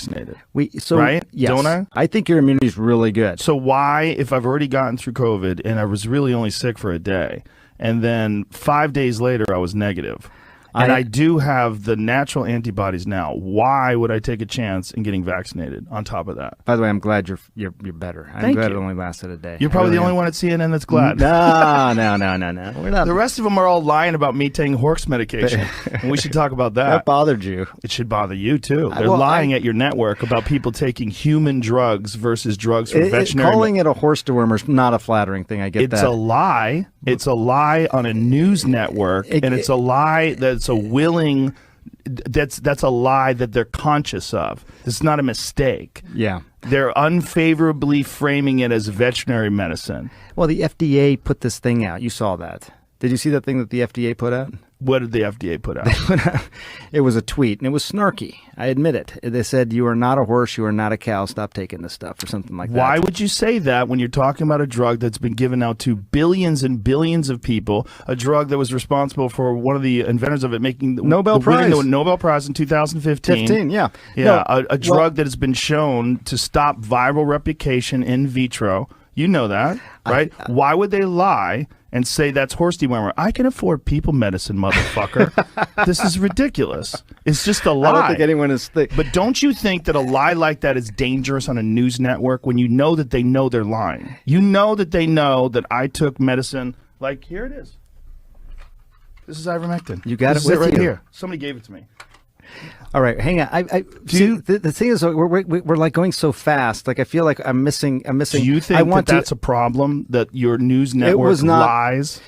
vaccinated. Right? Yes. Don't I? I think your immunity is really good. So why, if I've already gotten through COVID and I was really only sick for a day, and then 5 days later I was negative, and I do have the natural antibodies now, why would I take a chance in getting vaccinated on top of that? By the way, I'm glad you're better. I'm glad it only lasted a day. You're probably the only one at CNN that's glad. No. We're not. The rest of them are all lying about me taking horse medication. And we should talk about that. That bothered you. It should bother you, too. They're lying at your network about people taking human drugs versus drugs for veterinary. Calling it a horse dewormer is not a flattering thing. I get that. It's a lie. It's a lie on a news network, and it's a lie that's a willing... That's a lie that they're conscious of. It's not a mistake. Yeah. They're unfavorably framing it as veterinary medicine. Well, the FDA put this thing out. You saw that. Did you see that thing that the FDA put out? What did the FDA put out? It was a tweet, and it was snarky. I admit it. They said, you are not a horse, you are not a cow, stop taking this stuff, or something like that. Why would you say that when you're talking about a drug that's been given out to billions and billions of people, a drug that was responsible for one of the inventors of it winning the Nobel Prize in 2015? Yeah. Yeah, a drug that has been shown to stop viral replication in vitro. You know that, right? Why would they lie and say that's horse dewormer? I can afford people medicine, motherfucker. This is ridiculous. It's just a lie. I don't think anyone is But don't you think that a lie like that is dangerous on a news network when you know that they know they're lying? You know that they know that I took medicine. Like, here it is. This is ivermectin. You got this it is with right you. Here. Somebody gave it to me. All right, hang on. The thing is, we're like going so fast. Like I feel like I'm missing. Do you think that's a problem that your news network lies?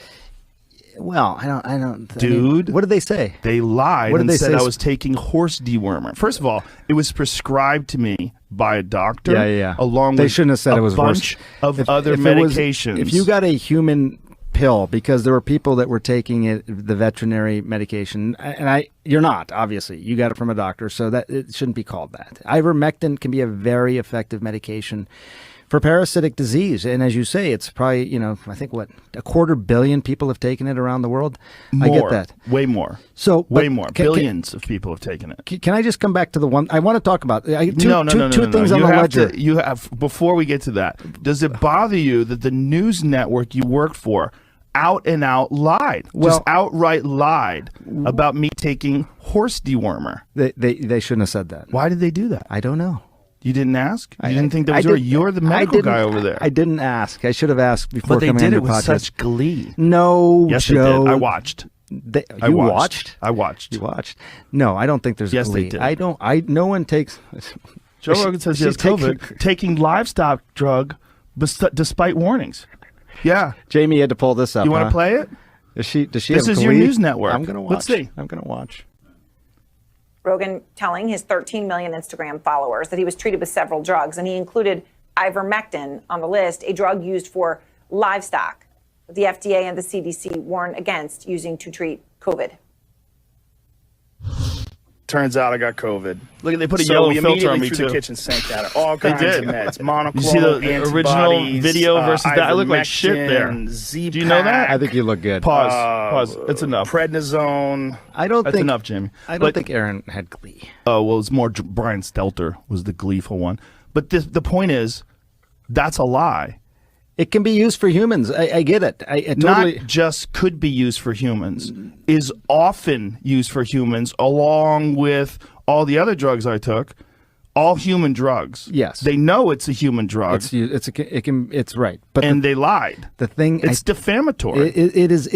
Well, I don't. Dude, what did they say? They lied and said I was taking horse dewormer. First of all, it was prescribed to me by a doctor. Yeah. Along they with shouldn't have said it was a bunch of other medications. If you got a human pill, because there were people that were taking the veterinary medication, and you're not, obviously. You got it from a doctor, so that it shouldn't be called that. Ivermectin can be a very effective medication for parasitic disease, and as you say, it's probably, I think a 250 million people have taken it around the world. More, I get that. Way more. So way more. Billions of people have taken it. Can I just come back to the one I want to talk about? Two No. things on the ledger. You have, before we get to that, does it bother you that the news network you work for out and out lied, just outright lied about me taking horse dewormer? They shouldn't have said that. Why did they do that? I don't know. You didn't ask? You didn't think that was you're the medical guy over there. I didn't ask. I should have asked before coming on your podcast. But they did it with such glee. No, yes, Joe. they did. I watched. You watched? I watched. You watched? No, I don't think there's glee. They did. No one takes... Joe Rogan says he has COVID, taking livestock drug despite warnings. Yeah. Jamie had to pull this up. You want to play it? Does she This have is glee? your news network. I'm going to watch. Let's see. I'm going to watch. Rogan telling his 13 million Instagram followers that he was treated with several drugs, and he included ivermectin on the list, a drug used for livestock that the FDA and the CDC warn against using to treat COVID. Turns out I got COVID. Look, they put a yellow filter on me too. The kitchen sink at it. All kinds of meds. Monoclonal You see the original video versus that? I look like shit there. Z-Pack, Do you know that? I think you look good. Pause. It's enough. Prednisone. That's enough, Jamie. I don't think Aaron had glee. Oh, well, it's more Brian Stelter was the gleeful one. But the point is, that's a lie. It can be used for humans. I get it. I totally... Not just could be used for humans, is often used for humans along with all the other drugs I took, all human drugs. Yes. They know it's a human drug. It's right. But they lied. The thing... It's defamatory. It is,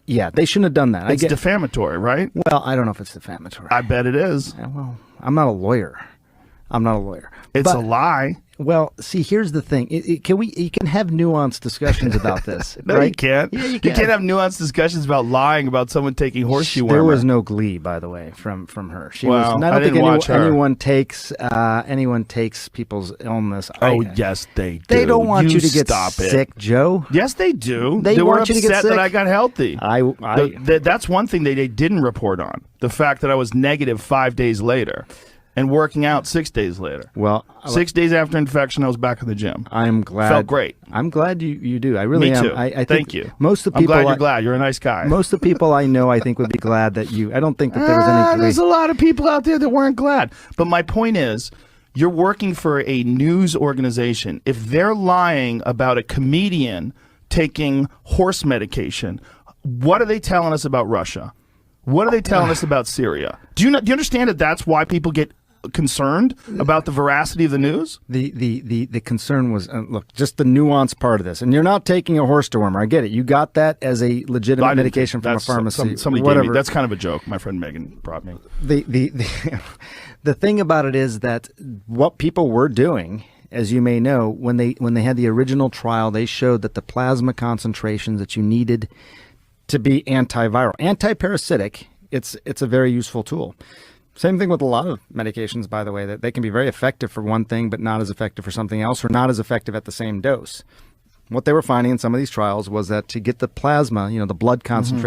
yeah, they shouldn't have done that. It's defamatory, right? Well, I don't know if it's defamatory. I bet it is. Well, I'm not a lawyer. It's a lie. Well, see, here's the thing. You can have nuanced discussions about this. No, right? you can't. Yeah, you can't have nuanced discussions about lying about someone taking horse dewormer. There was no glee, by the way, from her. She well, was, I don't think anyone takes people's illness. Yes, they do. They don't want you to get sick, Joe. Yes, they do. They were want you to get upset sick. that I got healthy. That's one thing they didn't report on. The fact that I was negative 5 days later. And working out 6 days later. Well, 6 days after infection, I was back in the gym. I'm glad. Felt great. I'm glad you do. I really am. Me too. I think Thank you. Most of the people. I'm glad you're glad. You're a nice guy. Most of the people I know, I think, would be glad that you. I don't think that there was any. There's a lot of people out there that weren't glad. But my point is, You're working for a news organization. If they're lying about a comedian taking horse medication, what are they telling us about Russia? What are they telling us about Syria? Do you understand that that's why people get concerned about the veracity of the news? The concern was, look, just the nuanced part of this. And you're not taking a horse dewormer. I get it. You got that as a legitimate medication from a pharmacy. Somebody gave me. That's kind of a joke. My friend Megan brought me. The thing about it is that what people were doing, as you may know, when they had the original trial, they showed that the plasma concentrations that you needed to be antiviral, antiparasitic, it's a very useful tool. Same thing with a lot of medications, by the way, that they can be very effective for one thing, but not as effective for something else, or not as effective at the same dose. What they were finding in some of these trials was that to get the plasma, the blood concentration,